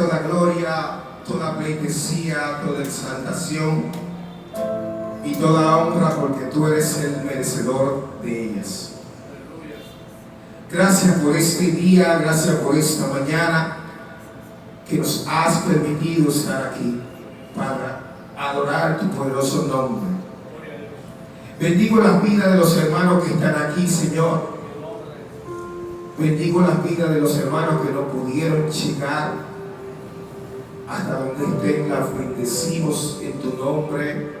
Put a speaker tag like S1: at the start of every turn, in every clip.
S1: toda gloria, toda pleitesía, toda exaltación y toda honra, porque tú eres el merecedor de ellas. Gracias por este día, gracias por esta mañana que nos has permitido estar aquí para adorar tu poderoso nombre. Bendigo las vidas de los hermanos que están aquí, Señor. Bendigo las vidas de los hermanos que no pudieron llegar hasta donde estén. Las bendecimos en tu nombre.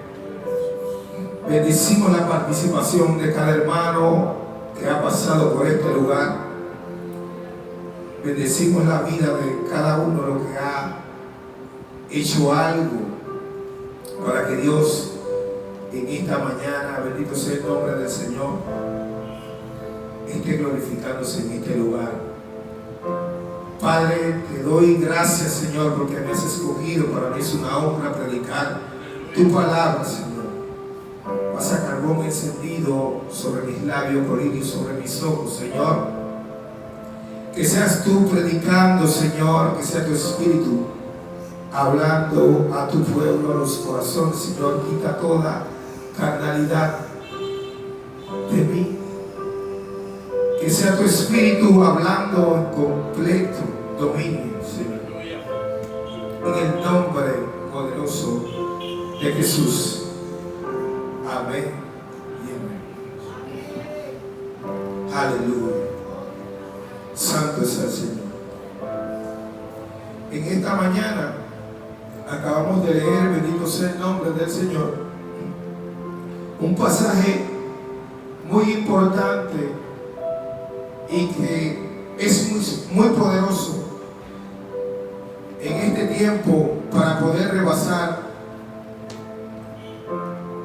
S1: Bendecimos la participación de cada hermano que ha pasado por este lugar. Bendecimos la vida de cada uno de los que ha hecho algo para que Dios en esta mañana, bendito sea el nombre del Señor, esté glorificándose en este lugar. Padre, te doy gracias, Señor, porque me has escogido. Para mí es una honra predicar tu palabra, Señor. Pasa carbón encendido sobre mis labios, Corín, y sobre mis ojos, Señor. Que seas tú predicando, Señor, que sea tu Espíritu hablando a tu pueblo, a los corazones, Señor. Quita toda carnalidad de mí. Que sea tu Espíritu hablando en completo dominio, Señor. En el nombre poderoso de Jesús. Amén y amén. Aleluya. Santo es el Señor. En esta mañana acabamos de leer, bendito sea el nombre del Señor, un pasaje muy importante y que es muy poderoso en este tiempo para poder rebasar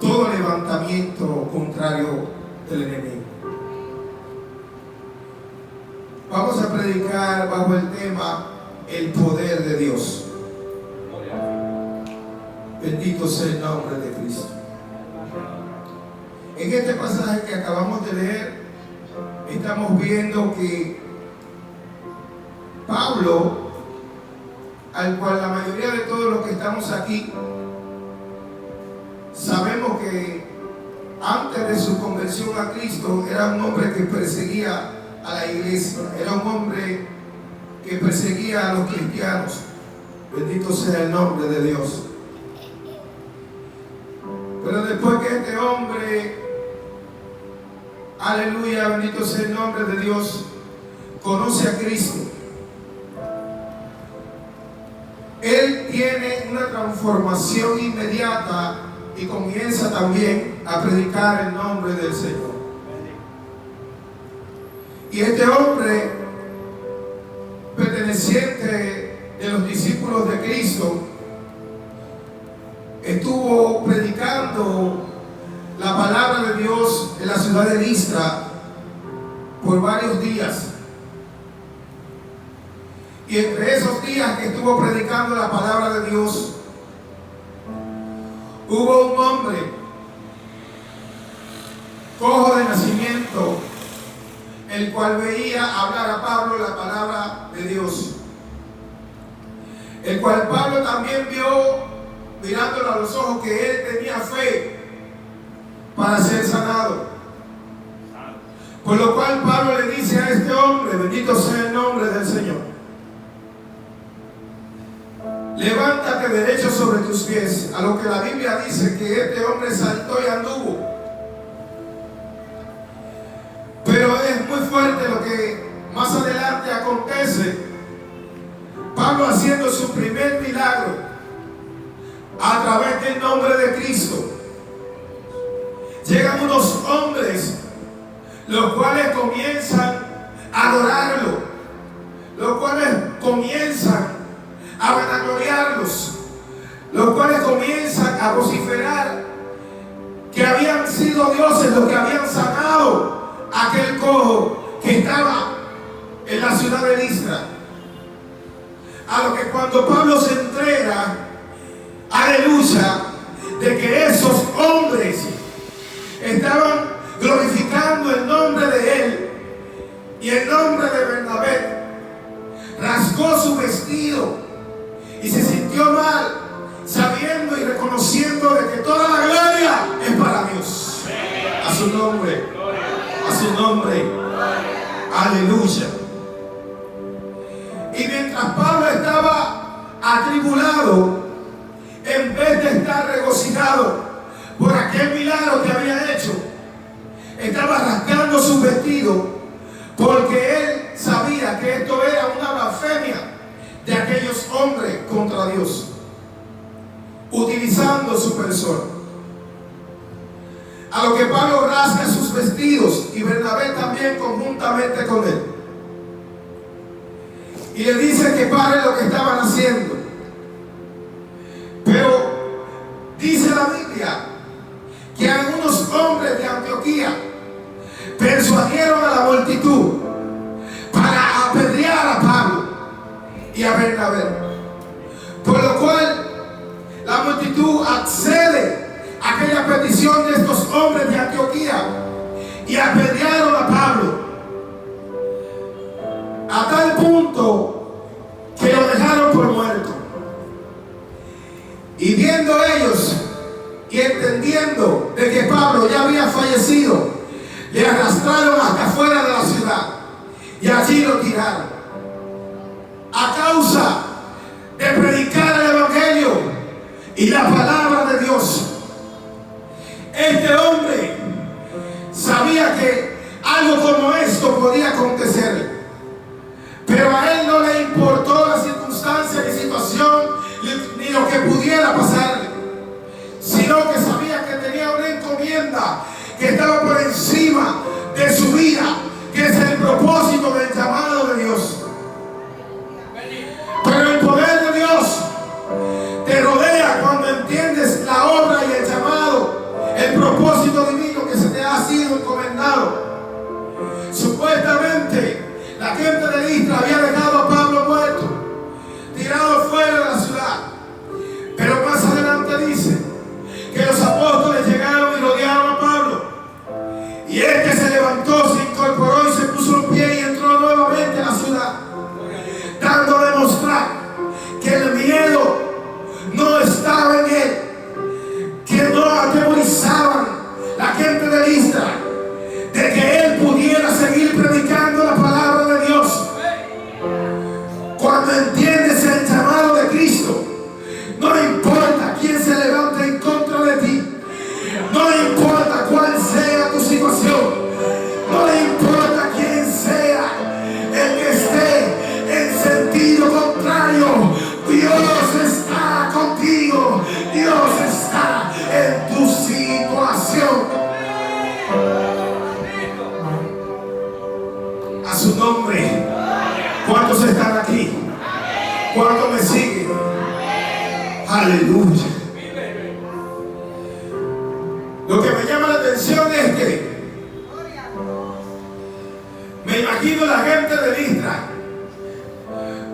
S1: todo levantamiento contrario del enemigo. Vamos a predicar bajo el tema el poder de Dios. Bendito sea el nombre de Cristo. En este pasaje que acabamos de leer, estamos viendo que Pablo, al cual la mayoría de todos los que estamos aquí sabemos que antes de su conversión a Cristo era un hombre que perseguía a la iglesia, era un hombre que perseguía a los cristianos. Bendito sea el nombre de Dios. Pero después que este hombre, aleluya, bendito sea el nombre de Dios, conoce a Cristo, él tiene una transformación inmediata y comienza también a predicar el nombre del Señor. Y este hombre, perteneciente de los discípulos de Cristo, estuvo predicando la palabra de Dios en la ciudad de Listra por varios días. Y entre esos días que estuvo predicando la palabra de Dios, hubo un hombre cojo de nacimiento, el cual veía hablar a Pablo la palabra de Dios, el cual Pablo también vio, mirándolo a los ojos, que él tenía fe para ser sanado. Por lo cual Pablo le dice a este hombre, bendito sea el nombre del Señor, levántate derecho sobre tus pies. A lo que la Biblia dice que este hombre saltó y anduvo. Pero es muy fuerte lo que más adelante acontece. Pablo haciendo su primer milagro a través del nombre de Cristo. Llegan unos hombres, los cuales comienzan a adorarlo, los cuales comienzan a vanagloriarlos, los cuales comienzan a vociferar que habían sido dioses los que habían sanado a aquel cojo que estaba en la ciudad de Listra. A lo que cuando Pablo se entrega, aleluya, de que esos hombres estaban glorificando el nombre de él y el nombre de Bernabé, rasgó su vestido y se sintió mal, sabiendo y reconociendo de que toda la gloria es para Dios. A su nombre, a su nombre. Aleluya. Y mientras Pablo estaba atribulado, en vez de estar regocijado por aquel milagro que había hecho, estaba rasgando su vestido, porque él sabía que esto era una blasfemia de aquellos hombres contra Dios, utilizando su persona. A lo que Pablo rasga sus vestidos, y Bernabé también conjuntamente con él, y le dice que pare lo que estaban haciendo. Pero dice la Biblia que algunos hombres de Antioquía persuadieron a la multitud para apedrear a Pablo y a Bernabé, por lo cual la multitud accede a aquella petición de estos hombres de Antioquía y apedrearon a Pablo, a tal punto que lo dejaron por muerto. Y viendo ellos y entendiendo de que Pablo ya había fallecido, le arrastraron hasta afuera de la ciudad y allí lo tiraron, a causa de predicar el evangelio y la palabra de Dios. Este hombre sabía que algo como esto podía acontecer, pero a él no le importó la circunstancia ni situación ni lo que pudiera pasarle, sino que sabía que tenía una encomienda que estaba por encima de su vida, que es el propósito del llamado de Dios. Pero el poder de Dios te rodea cuando entiendes la obra y el llamado, el propósito divino que se te ha sido encomendado. Supuestamente la gente de Listra había dejado a Pablo muerto, tirado fuera de la ciudad. Pero más adelante dice que los apóstoles llegaron y rodearon a Pablo, y él que se levantó, se incorporó y se puso en pie y entró nuevamente a la ciudad, dando a demostrar que el miedo no estaba en él, que no atemorizaban la gente de Listra, de que él pudiera seguir predicando la palabra de Dios. Cuando entiendes el llamado de Cristo, no le importa quién se levante en contra de ti, no le importa cuál sea tu situación, no le importa quién sea el que esté en sentido contrario. Dios está contigo, Dios está en tu situación. A su nombre. ¿Cuántos están aquí? ¿Cuántos me siguen? Aleluya. Lo que me llama la atención es que me imagino la gente de Listra,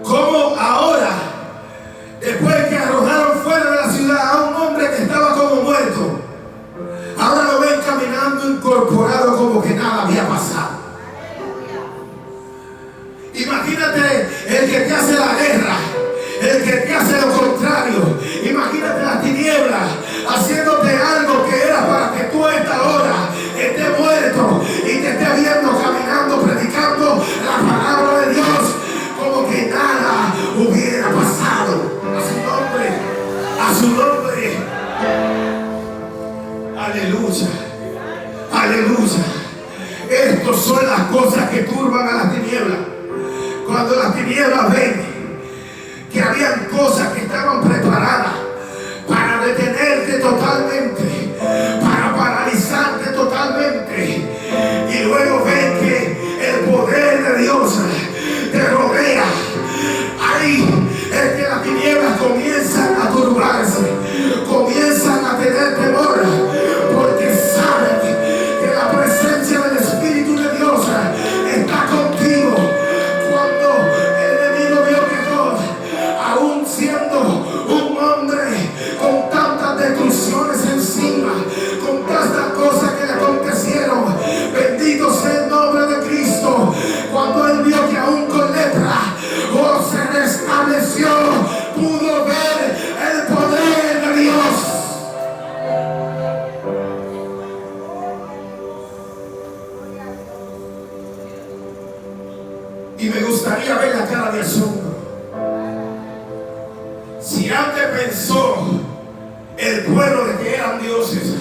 S1: como ahora, después que arrojaron fuera de la ciudad a un hombre que estaba como muerto, ahora lo ven caminando incorporado como que nada había pasado. Imagínate el que te hace la guerra, el que te hace lo contrario. Imagínate las tinieblas haciéndote algo que era para que tú a esta hora estés muerto y te estés viendo caminando, predicando la palabra de Dios como que nada hubiera pasado. A su nombre, a su nombre. Aleluya, aleluya. Estas son las cosas que turban a las tinieblas. Cuando las tinieblas ven que habían cosas que estaban preparadas para detenerte totalmente, para paralizarte totalmente, y luego ven que el poder de Dios te rodea, ahí es que las tinieblas comienzan a turbarse, comienzan a tener temor, porque saben que la presencia del Espíritu de Dios está contigo. Cuando el enemigo vio que Dios, aún siendo Si antes pensó el pueblo de que eran dioses,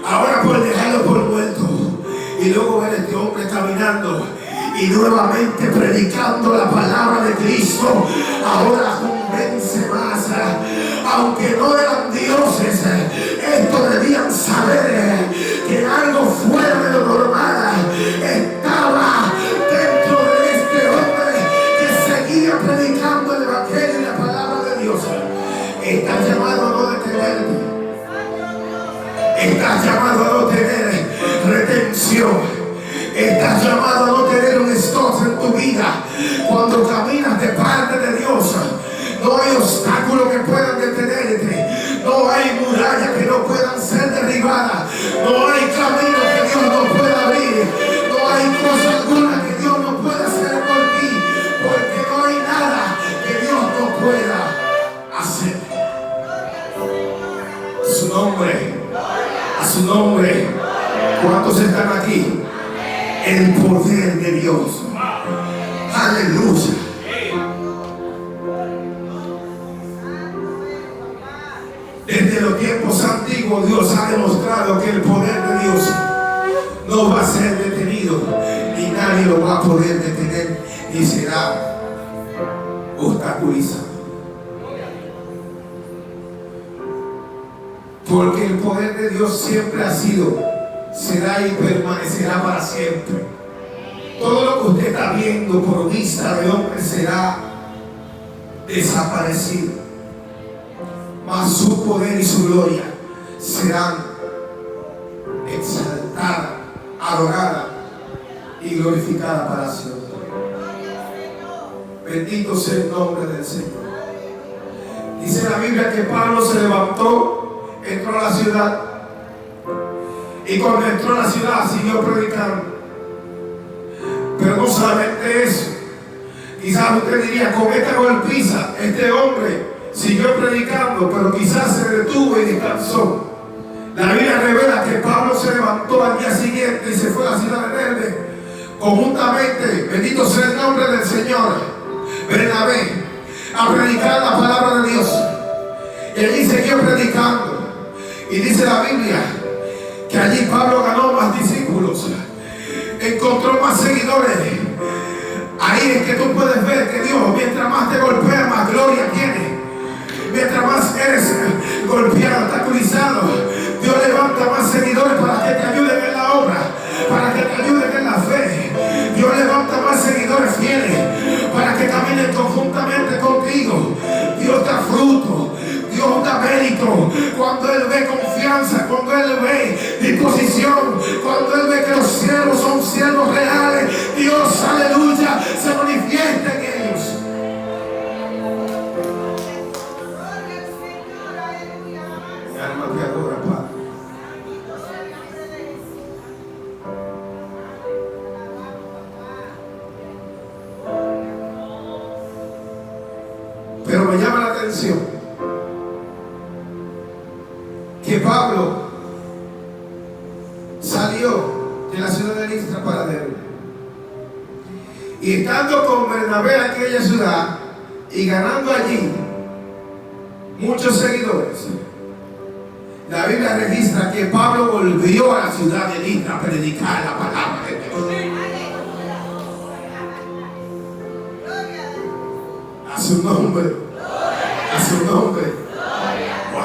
S1: ahora por dejarlo por muerto y luego ver a este hombre caminando y nuevamente predicando la palabra de Cristo, ahora convence más. Aunque no eran dioses, estos debían saber que algo fuera de lo normal estaba dentro de este hombre que seguía predicando el evangelio y la palabra de Dios. Estás llamado a no detenerte. Estás llamado a no tener retención. Estás llamado a no tener un stop en tu vida. Cuando caminas de parte de Dios, no hay obstáculos que puedan detenerte. No hay murallas que no puedan ser derribadas. No hay camino que Dios no pueda abrir. No hay cosa alguna que Dios no pueda hacer por ti. Porque no hay nada que Dios no pueda hacer. A su nombre. A su nombre. ¿Cuántos están aquí? El poder de Dios. Aleluya. Desde los tiempos antiguos Dios ha demostrado que el poder de Dios no va a ser detenido, ni nadie lo va a poder detener, ni será obstaculizado. Porque el poder de Dios siempre ha sido, será y permanecerá para siempre. Todo lo que usted está viendo por vista de hombre será desaparecido, mas su poder y su gloria serán exaltadas, adoradas y glorificadas para siempre. Bendito sea el nombre del Señor. Dice la Biblia que Pablo se levantó, entró a la ciudad, y cuando entró a la ciudad siguió predicando. Pero no solamente eso. Quizás usted diría, con esta golpiza, este hombre siguió predicando, pero quizás se detuvo y descansó. La Biblia revela que Pablo se levantó al día siguiente y se fue a la ciudad de Derbe, conjuntamente, bendito sea el nombre del Señor, Bernabé, a predicar la palabra de Dios. Y allí siguió predicando. Y dice la Biblia que allí Pablo ganó más discípulos, encontró más seguidores. Ahí es que tú puedes ver que Dios, mientras más te golpea, más gloria tiene. Mientras más eres golpeado, obstaculizado, Dios levanta más seguidores para que te ayuden en la obra, para que te ayuden en la fe. Dios levanta más seguidores fieles para que caminen conjuntamente contigo. Dios da fruto, Dios da mérito cuando Él ve confianza, cuando Él ve disposición, cuando Él ve que los siervos son siervos reales. Dios, aleluya, se manifiesta en ellos. Mi alma te adora, Padre. Pero me llama la atención que Pablo salió de la ciudad de Listra para Derbe, y estando con Bernabé en aquella ciudad y ganando allí muchos seguidores, la Biblia registra que Pablo volvió a la ciudad de Listra a predicar la palabra de Dios. A su nombre, a su nombre. Wow.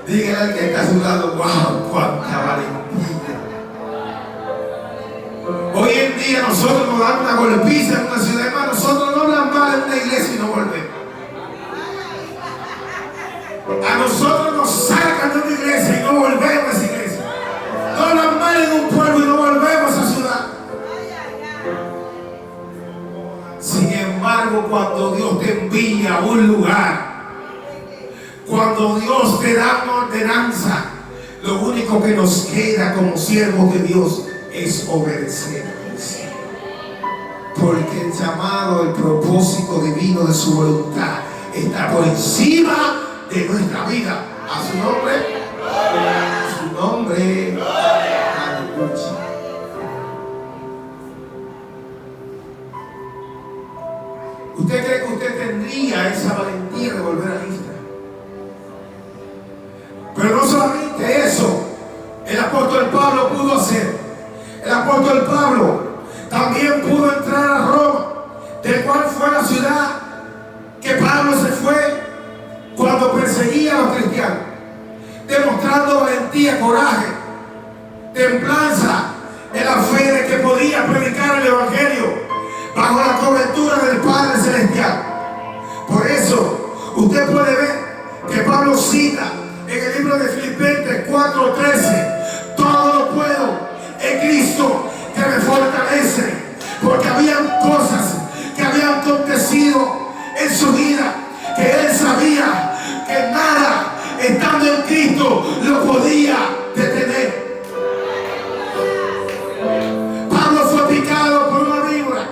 S1: Dígale al que está a su lado, wow, cuánta valentía. Hoy en día nosotros nos damos una golpiza en una ciudad, hermano. Nosotros no hablamos mal en una iglesia y no volvemos. A nosotros nos sacan de una iglesia y no volvemos a esa iglesia. No hablan mal en un pueblo y no volvemos a esa ciudad. Sin embargo, cuando Dios te envía a un lugar, cuando Dios te da una ordenanza, lo único que nos queda como siervos de Dios es obedecer. Porque el llamado, el propósito divino de su voluntad está por encima de nuestra vida. A su nombre, a su nombre. Aleluya. ¿Usted cree que usted tendría esa valentía de volver a Listra? Pero no solamente eso, el apóstol Pablo pudo hacer. El apóstol Pablo también pudo entrar a Roma, del cual fue la ciudad que Pablo se fue cuando perseguía a los cristianos, demostrando valentía, coraje, templanza en la fe de que podía predicar el evangelio bajo la cobertura del Padre Celestial. Por eso usted puede ver que Pablo cita en el libro de Filipenses 4:13: todo lo puedo en Cristo que me fortalece. Porque habían cosas que habían acontecido en su vida que él sabía que nada estando en Cristo lo podía detener. Pablo fue picado por una víbora.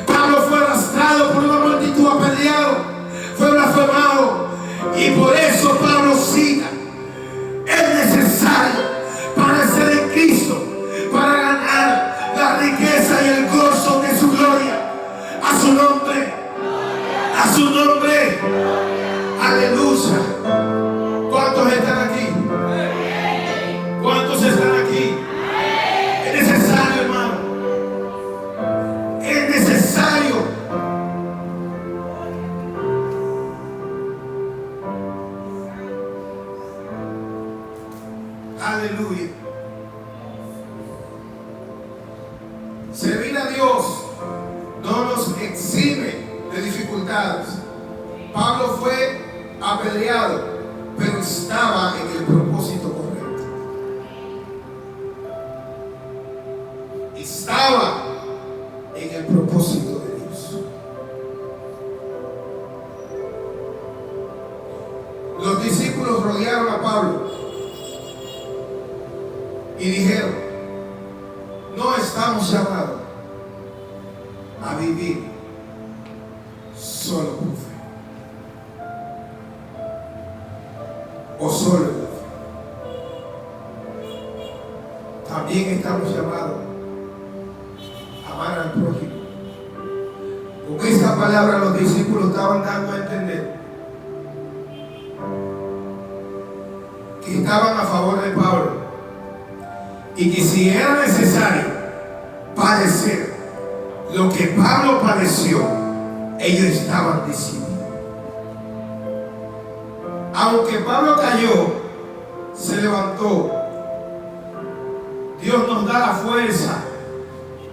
S1: Pablo fue arrastrado por una multitud, apedreado, fue blasfemado. Y por eso Pablo cita: es necesario padecer en Cristo para ganar la riqueza y el gozo de su gloria. A su nombre, a su nombre. Aleluya. ¿Cuántos están aquí? ¿Cuántos están aquí? Es necesario, hermano. Es necesario. Aleluya. Servir a Dios no nos exime de dificultades. Pablo fue apedreado, pero estaba en el propósito correcto. Estaba en el propósito de Dios. Los discípulos rodearon a Pablo y dijeron: no estamos llamados a vivir solo por fe, o solo por fe. También estamos llamados a amar al prójimo. Con esta palabra los discípulos estaban dando a entender que estaban a favor de Pablo y que si era necesario padecer lo que Pablo padeció, ellos estaban decididos. Aunque Pablo cayó, se levantó. Dios nos da la fuerza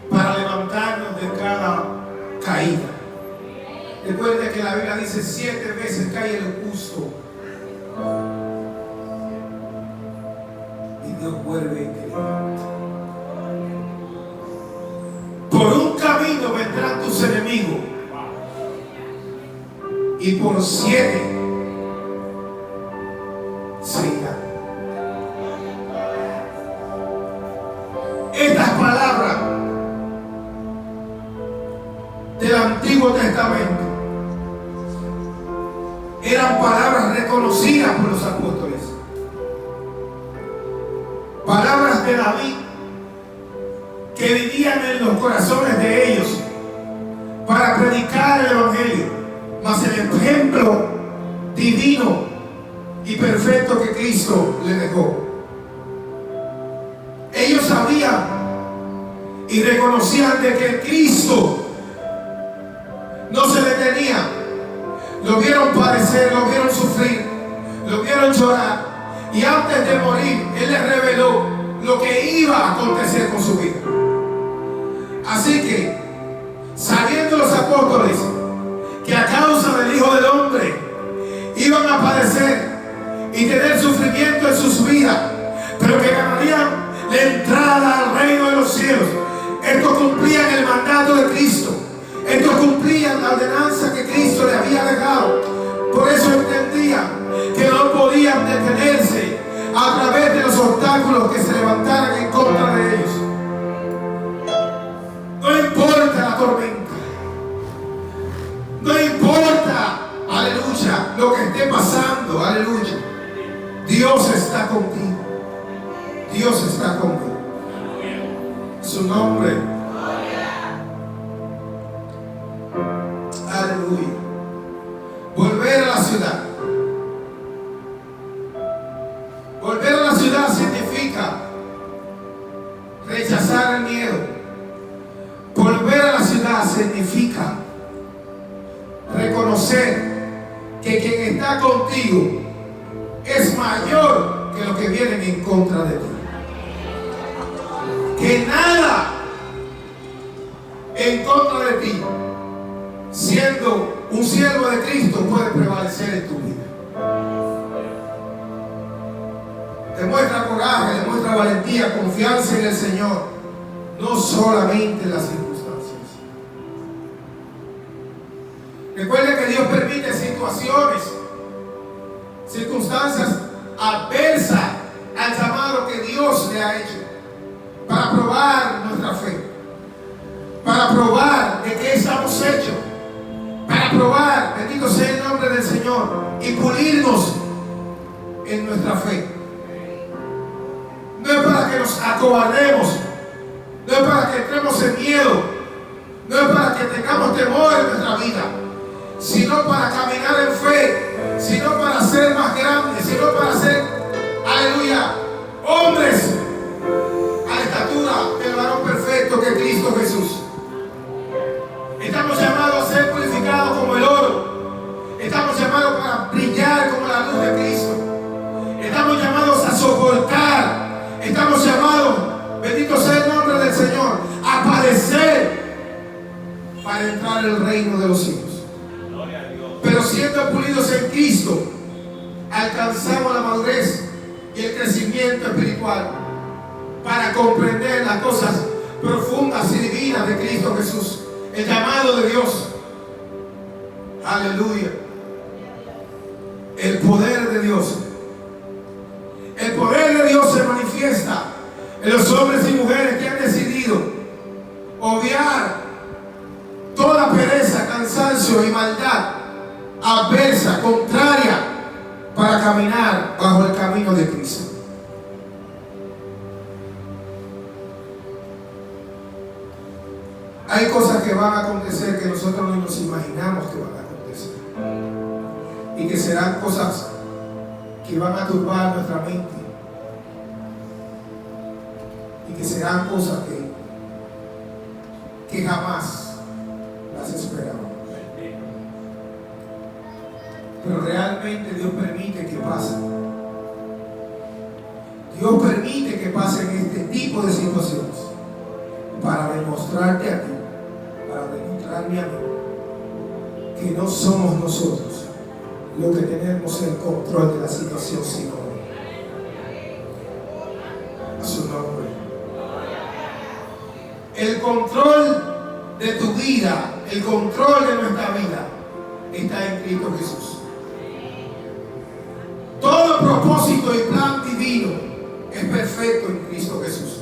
S1: para levantarnos de cada caída. Recuerde que la Biblia dice: 7 veces cae el justo y Dios vuelve y te levanta. Por un camino vendrán tus enemigos y por 7 se irán. Estas palabras del Antiguo Testamento eran palabras reconocidas por los apóstoles, palabras de David que vivían en los corazones de ellos para predicar el evangelio, mas el ejemplo divino y perfecto que Cristo le dejó. Ellos sabían y reconocían de que Cristo no se detenía. Lo vieron padecer, lo vieron sufrir, lo vieron llorar, y antes de morir Él les reveló lo que iba a acontecer con su vida. Así que, sabiendo los apóstoles que a causa del Hijo del Hombre iban a padecer y tener sufrimiento en sus vidas, pero que ganarían la entrada al reino de los cielos, estos cumplían el mandato de Cristo, estos cumplían la ordenanza que Cristo le había dejado. Por eso entendían que no podían detenerse a través de los obstáculos que se levantaran en contra de ellos. No importa la tormenta, no importa, aleluya, lo que esté pasando, aleluya. Dios está contigo. Dios está contigo. Su nombre. Aleluya. ciudad. Volver a la ciudad significa rechazar el miedo. Volver a la ciudad significa reconocer que quien está contigo es mayor que los que vienen en contra de ti. Que nada en contra de ti, siendo un siervo de Cristo, puede prevalecer en tu vida. Demuestra coraje, demuestra valentía, confianza en el Señor, no solamente en las circunstancias. Recuerde que Dios permite circunstancias adversas al llamado que Dios le ha hecho, para probar nuestra fe, para probar de qué estamos hechos, para probar, bendito sea el nombre del Señor, y pulirnos en nuestra fe. No es para que nos acobardemos, no es para que entremos en miedo, no es para que tengamos temor en nuestra vida, sino para caminar en fe, sino para ser más grandes, sino para ser, aleluya, hombres a la estatura del varón perfecto que es Cristo Jesús. Estamos llamados a ser purificados como el oro. Estamos llamados para brillar como la luz de Cristo. Estamos llamados a soportar. Estamos llamados, bendito sea el nombre del Señor, a padecer para entrar en el reino de los cielos. Pero siendo pulidos en Cristo, alcanzamos la madurez y el crecimiento espiritual para comprender las cosas profundas y divinas de Cristo Jesús, el llamado de Dios. Aleluya. El poder de Dios. El poder de Dios se manifiesta en los hombres y mujeres que han decidido obviar toda pereza, cansancio y maldad adversa, contraria, para caminar bajo el camino de Cristo. Hay cosas que van a acontecer que nosotros no nos imaginamos que van a acontecer, y que serán cosas que van a turbar nuestra mente, y que serán cosas que jamás las esperamos. Pero realmente Dios permite que pasen. Dios permite que pasen este tipo de situaciones para demostrarte a ti, para demostrarme a mí, que no somos nosotros los que tenemos el control de la situación, sino a su nombre. El control de tu vida, el control de nuestra vida está en Cristo Jesús. Todo propósito y plan divino es perfecto en Cristo Jesús.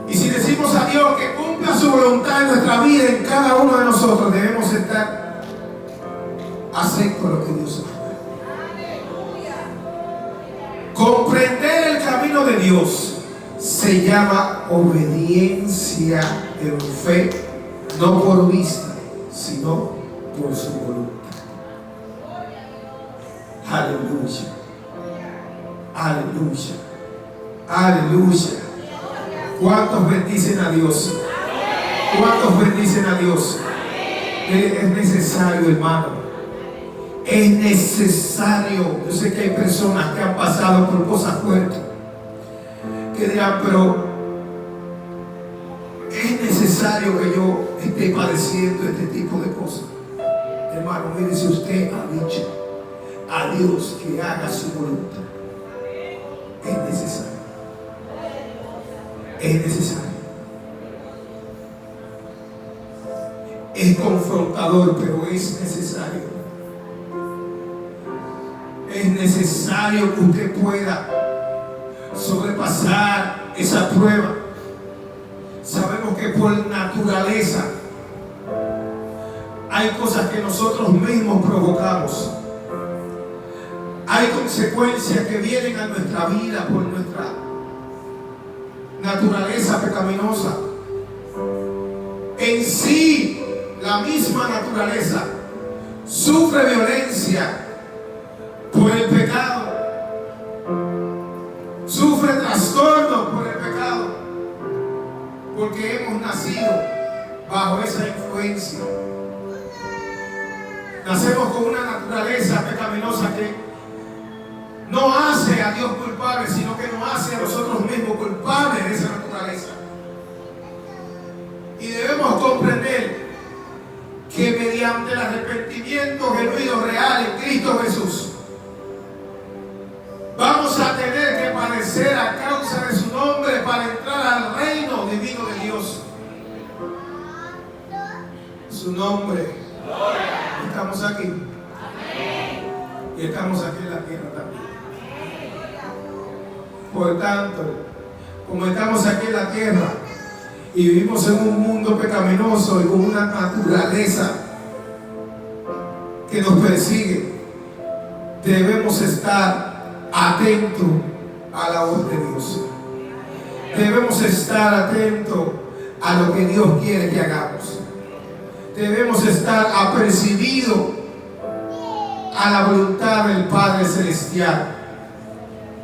S1: Y si decimos a Dios que cumpla su voluntad en nuestra vida, en cada uno de nosotros, debemos estar acepto a lo que Dios hace. Comprender el camino de Dios se llama obediencia en fe, no por vista, sino por su voluntad. Aleluya, aleluya, aleluya. ¿Cuántos bendicen a Dios? ¿Cuántos bendicen a Dios? Es necesario, hermano. Es necesario. Yo sé que hay personas que han pasado por cosas fuertes, que dirán, pero es necesario que yo esté padeciendo este tipo de cosas. Hermano, mire, si usted ha dicho a Dios que haga su voluntad, es necesario. Es necesario. Es confrontador, pero es necesario. Es necesario que usted pueda sobrepasar esa prueba. Sabemos que por naturaleza hay cosas que nosotros mismos provocamos. Hay consecuencias que vienen a nuestra vida por nuestra naturaleza pecaminosa. En sí, la misma naturaleza sufre violencia por el pecado, sufre trastorno por el pecado, porque hemos nacido bajo esa influencia. Nacemos con una naturaleza pecaminosa que no hace a Dios culpable, sino que nos hace a nosotros mismos culpables de esa naturaleza. Y debemos comprender que mediante el arrepentimiento genuino, real en Cristo Jesús, vamos a tener que padecer a causa de su nombre para entrar al reino divino de Dios. Su nombre. Estamos aquí. Y estamos aquí en la tierra también. Por tanto, como estamos aquí en la tierra y vivimos en un mundo pecaminoso y con una naturaleza que nos persigue, debemos estar atentos a la voz de Dios. Debemos estar atentos a lo que Dios quiere que hagamos. Debemos estar apercibidos a la voluntad del Padre Celestial.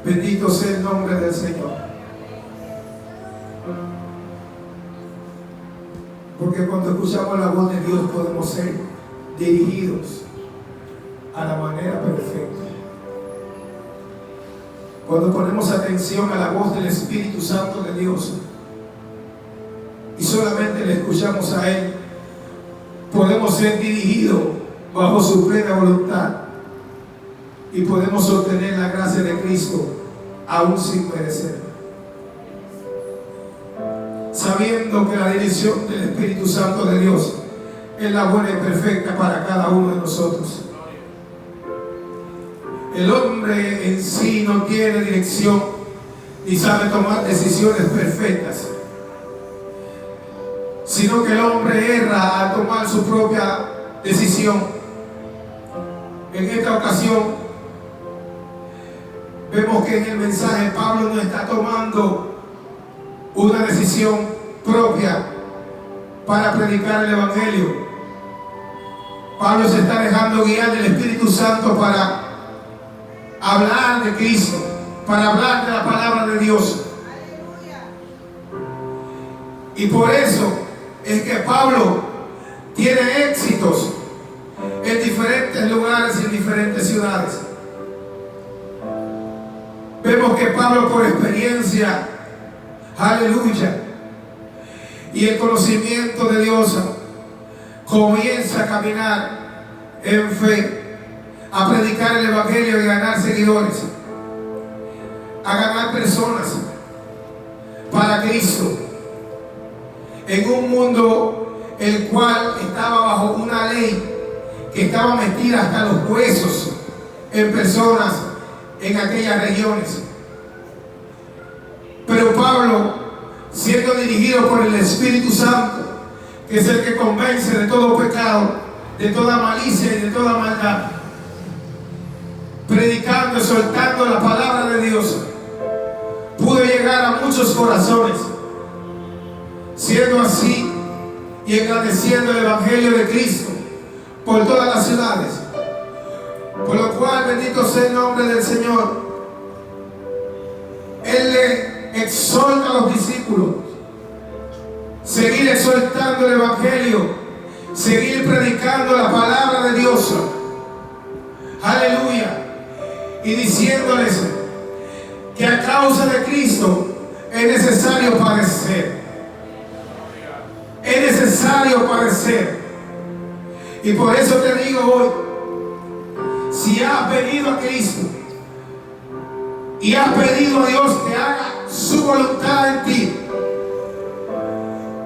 S1: Bendito sea el nombre del Señor. Porque cuando escuchamos la voz de Dios podemos ser dirigidos a la manera perfecta. Cuando ponemos atención a la voz del Espíritu Santo de Dios y solamente le escuchamos a Él, podemos ser dirigidos bajo su plena voluntad y podemos obtener la gracia de Cristo aún sin merecer, sabiendo que la dirección del Espíritu Santo de Dios es la buena y perfecta para cada uno de nosotros. El hombre en sí no tiene dirección ni sabe tomar decisiones perfectas, sino que el hombre erra al tomar su propia decisión. En esta ocasión vemos que en el mensaje Pablo no está tomando una decisión propia para predicar el Evangelio. Pablo se está dejando guiar del Espíritu Santo para hablar de Cristo, para hablar de la palabra de Dios. Y por eso es que Pablo tiene éxitos en diferentes lugares y en diferentes ciudades. Vemos que Pablo, por experiencia, aleluya, y el conocimiento de Dios, comienza a caminar en fe, a predicar el Evangelio y ganar seguidores, a ganar personas para Cristo, en un mundo el cual estaba bajo una ley que estaba metida hasta los huesos en personas en aquellas regiones. Pero Pablo, siendo dirigido por el Espíritu Santo, que es el que convence de todo pecado, de toda malicia y de toda maldad, predicando y soltando la palabra de Dios, pudo llegar a muchos corazones, siendo así y engrandeciendo el Evangelio de Cristo por todas las ciudades. Por lo cual, bendito sea el nombre del Señor. Él le exhorta a los discípulos seguir exhortando el Evangelio, seguir predicando la palabra de Dios, aleluya, y diciéndoles que a causa de Cristo es necesario padecer. Es necesario padecer. Y por eso te digo hoy, si has venido a Cristo y has pedido a Dios que haga su voluntad en ti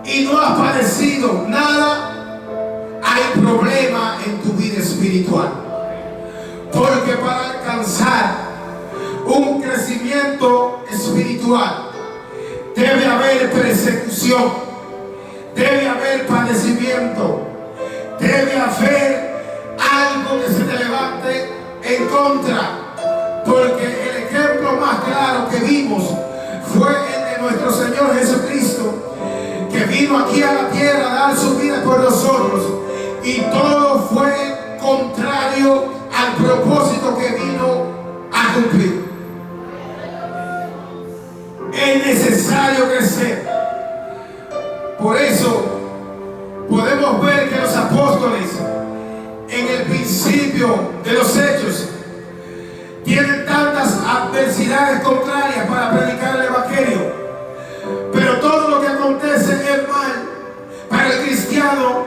S1: y no has padecido nada, hay problema en tu vida espiritual. Porque para alcanzar un crecimiento espiritual debe haber persecución, debe haber padecimiento, debe haber algo que se te levante en contra. Porque el ejemplo más claro que vimos fue el de nuestro Señor Jesucristo, que vino aquí a la tierra a dar su vida por nosotros, y todo fue contra principio de los hechos, tienen tantas adversidades contrarias para predicar el evangelio, pero todo lo que acontece en el mal para el cristiano,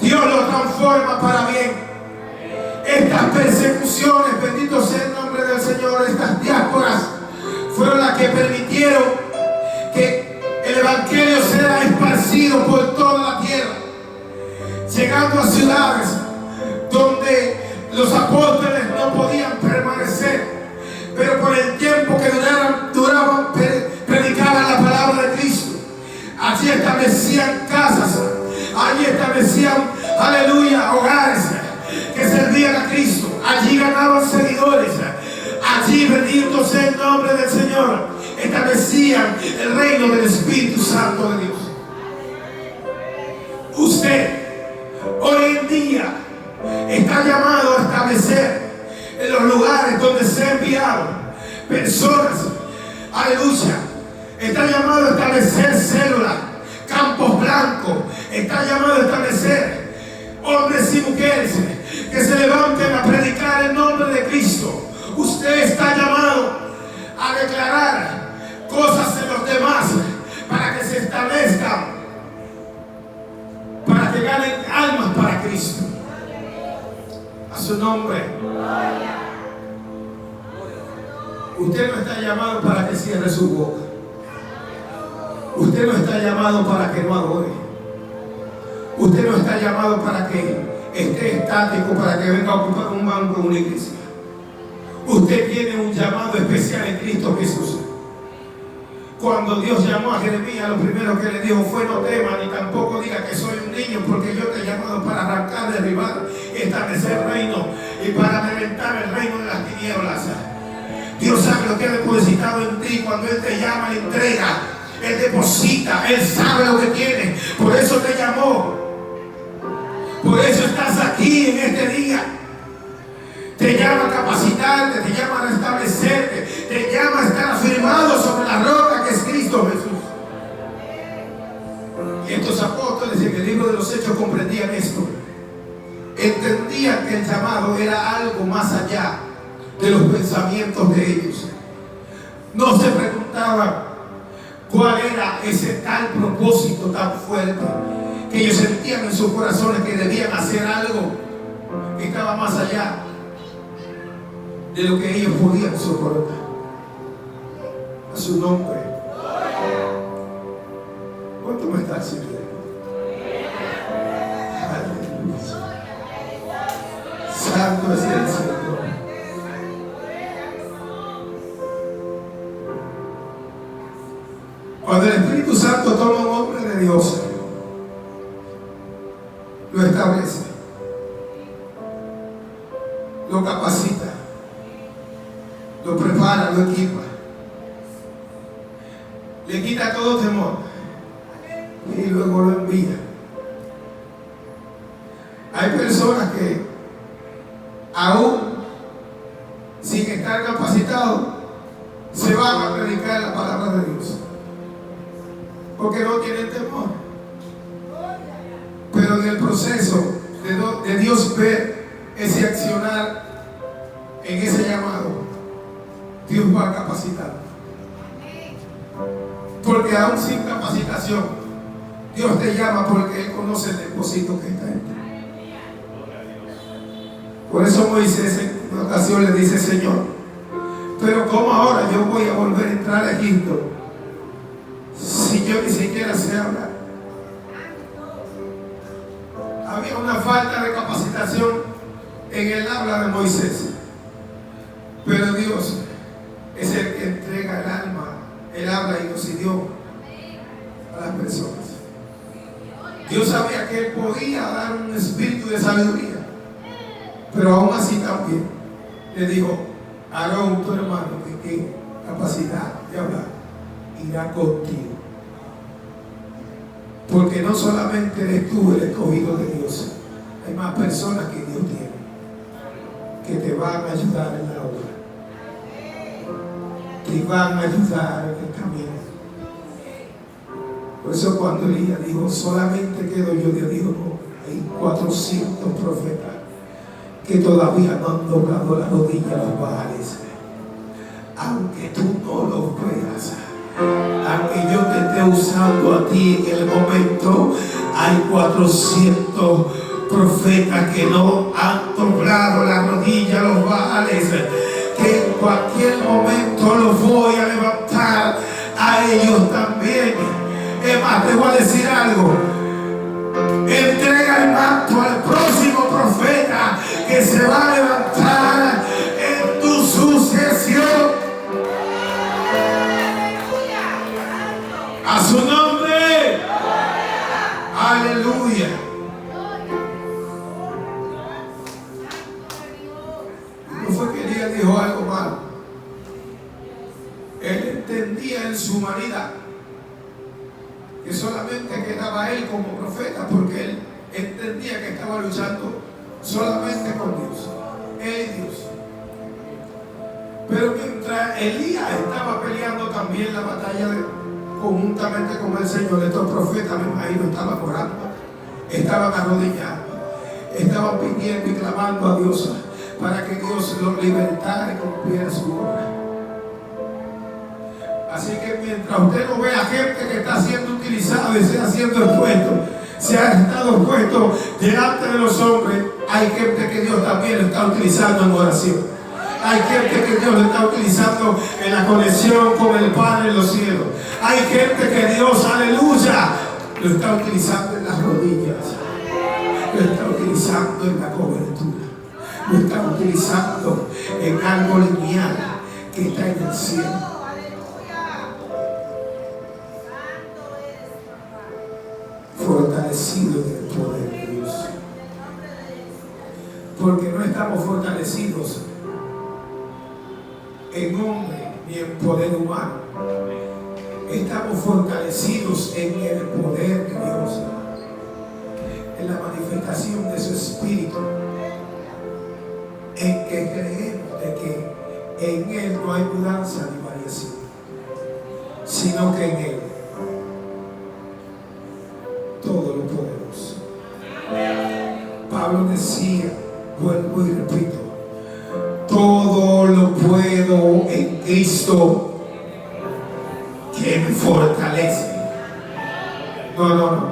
S1: Dios lo transforma para bien. Estas persecuciones, bendito sea el nombre del Señor, estas diásporas fueron las que permitieron que el evangelio sea esparcido por toda la tierra, llegando a ciudades donde los apóstoles no podían permanecer, pero por el tiempo que duraban predicaban la palabra de Cristo. Allí establecían casas, allí establecían, aleluya, hogares que servían a Cristo. Allí ganaban seguidores. Allí, bendito sea el nombre del Señor, establecían el reino del Espíritu Santo de Dios. Usted hoy en día está llamado a establecer en los lugares donde se han enviado personas, aleluya. Está llamado a establecer células, campos blancos. Está llamado a establecer hombres y mujeres que se levanten a predicar el nombre de Cristo. Usted está llamado a declarar cosas en los demás para que se establezcan, para que ganen almas para Cristo. A su nombre. Usted no está llamado para que cierre su boca. Usted no está llamado para que no adore. Usted no está llamado para que esté estático, para que venga a ocupar un banco en una iglesia. Usted tiene un llamado especial en Cristo Jesús. Cuando Dios llamó a Jeremías, lo primero que le dijo fue: no temas ni tampoco diga que soy un niño, porque yo te he llamado para arrancar, derribar, establecer reino y para reventar el reino de las tinieblas. Dios sabe lo que ha depositado en ti. Cuando Él te llama, Él entrega, Él deposita, Él sabe lo que tiene. Por eso te llamó. Por eso estás aquí en este día. Te llama a capacitarte, te llama a restablecerte, te llama a estar afirmado sobre la roca que es Cristo Jesús. Y estos apóstoles en el libro de los Hechos comprendían esto. Entendían que el llamado era algo más allá de los pensamientos de ellos. No se preguntaban cuál era ese tal propósito tan fuerte, que ellos sentían en sus corazones que debían hacer algo que estaba más allá de lo que ellos podían soportar. A su nombre. ¿Cuánto me está sirviendo? Aleluya. Santo es el Señor. Cuando el Espíritu Santo toma un hombre de Dios, lo establece, lo capacita, lo prepara, lo equipa, le quita todo temor y luego lo envía. Hay personas que aún sin estar capacitados se van a predicar la palabra de Dios porque no tienen temor. Pero en el proceso de Dios ver ese accionar en ese llamado, Dios va a capacitar. Porque aún sin capacitación, Dios te llama porque Él conoce el depósito que está en ti. Por eso Moisés en una ocasión le dice: Señor, pero ¿cómo ahora yo voy a volver a entrar a Egipto si yo ni siquiera sé hablar? Había una falta de capacitación en el habla de Moisés. Pero Dios es el que entrega el alma, el habla y los idiomas a las personas. Dios sabía que Él podía dar un espíritu de sabiduría, pero aún así también le dijo: Aarón, tu hermano, que tiene capacidad de hablar, irá contigo. Porque no solamente eres tú el escogido de Dios, hay más personas que Dios tiene que te van a ayudar en la obra, te van a ayudar en el camino. Por eso cuando Elías dijo: solamente quedo yo, Dios dijo: no, hay 400 profetas que todavía no han doblado la rodilla a los Baales, aunque tú no los veas, aunque yo te esté usando a ti en el momento, hay 400 profetas que no han doblado la rodilla a los Baales, que en cualquier momento los voy a levantar a ellos también. Es más, te voy a decir algo: entrega el manto al próximo profeta que se va a levantar en tu sucesión. A su nombre. Aleluya. No fue que Elías dijo algo malo. Él entendía en su humanidad que solamente quedaba él como profeta, porque él entendía que estaba luchando solamente con Dios, él y Dios. Pero mientras Elías estaba peleando también la batalla conjuntamente con el Señor, estos profetas, me imagino, estaban orando, estaban arrodillados, estaban pidiendo y clamando a Dios para que Dios los libertara y cumpliera su obra. Así que mientras usted no vea gente que está siendo utilizado y sea siendo expuesto, se ha estado expuesto delante de los hombres, hay gente que Dios también lo está utilizando en oración. Hay gente que Dios lo está utilizando en la conexión con el Padre en los cielos. Hay gente que Dios, aleluya, lo está utilizando en las rodillas, lo está utilizando en la cobertura, lo está utilizando en algo lineal que está en el cielo. Fortalecido en el poder de Dios, porque no estamos fortalecidos en hombre ni en poder humano, estamos fortalecidos en el poder de Dios, en la manifestación de su Espíritu, en que creemos de que en Él no hay mudanza ni variación, sino que en Él todo lo podemos. Pablo decía, vuelvo y repito, todo lo puedo en Cristo que me fortalece. No.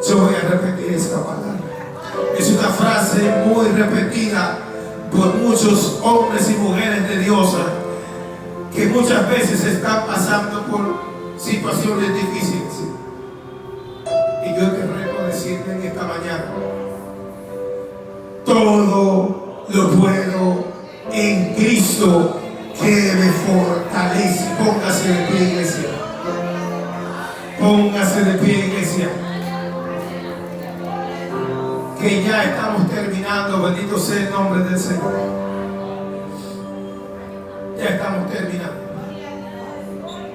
S1: Yo voy a repetir esta palabra. Es una frase muy repetida por muchos hombres y mujeres de Dios que muchas veces están pasando por situaciones difíciles. Y yo quiero decirte en esta mañana, todo lo puedo en Cristo que me fortalece. Póngase de pie, iglesia. Póngase de pie, iglesia. Que ya estamos terminando. Bendito sea el nombre del Señor. Ya estamos terminando.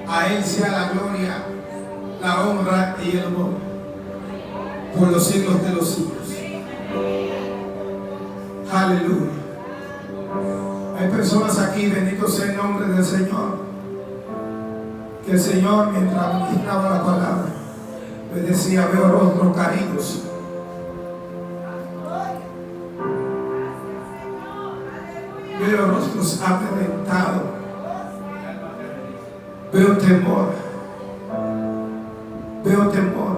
S1: A Él sea la gloria, la honra y el honor por los siglos de los siglos. Aleluya. Hay personas aquí, bendito sea el nombre del Señor, que el Señor, mientras ministraba la palabra, me decía: veo rostros caídos, veo rostros amedrentados, veo temor, veo temor.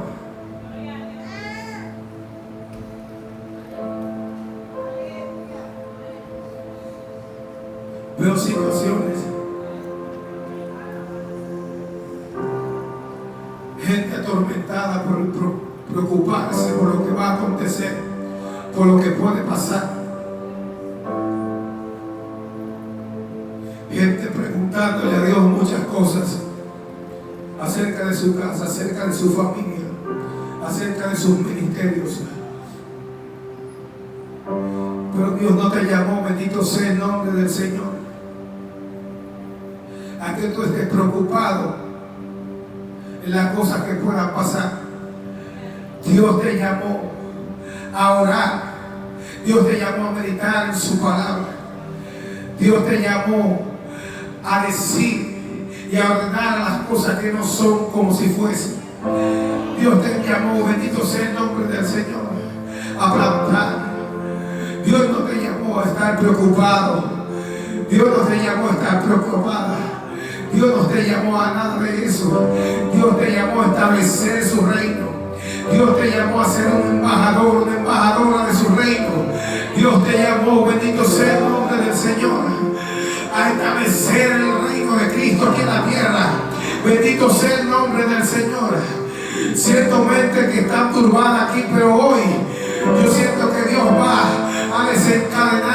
S1: Veo situaciones, gente atormentada por preocuparse por lo que va a acontecer, por lo que puede pasar. Gente preguntándole a Dios muchas cosas acerca de su casa, acerca de su familia, acerca de sus ministerios. Pero Dios no te llamó, bendito sea el nombre del Señor, a que tú estés preocupado en las cosas que puedan pasar. Dios te llamó a orar. Dios te llamó a meditar en su palabra. Dios te llamó a decir y a ordenar las cosas que no son como si fuesen. Dios te llamó, bendito sea el nombre del Señor, a plantar. Dios no te llamó a estar preocupado. Dios no te llamó a estar preocupada. Dios no te llamó a nada de eso. Dios te llamó a establecer su reino. Dios te llamó a ser un embajador, una embajadora de su reino. Dios te llamó, bendito sea el nombre del Señor, a establecer el reino de Cristo aquí en la tierra. Bendito sea el nombre del Señor. Siento mente que está turbada aquí, pero hoy yo siento que Dios va a desencadenar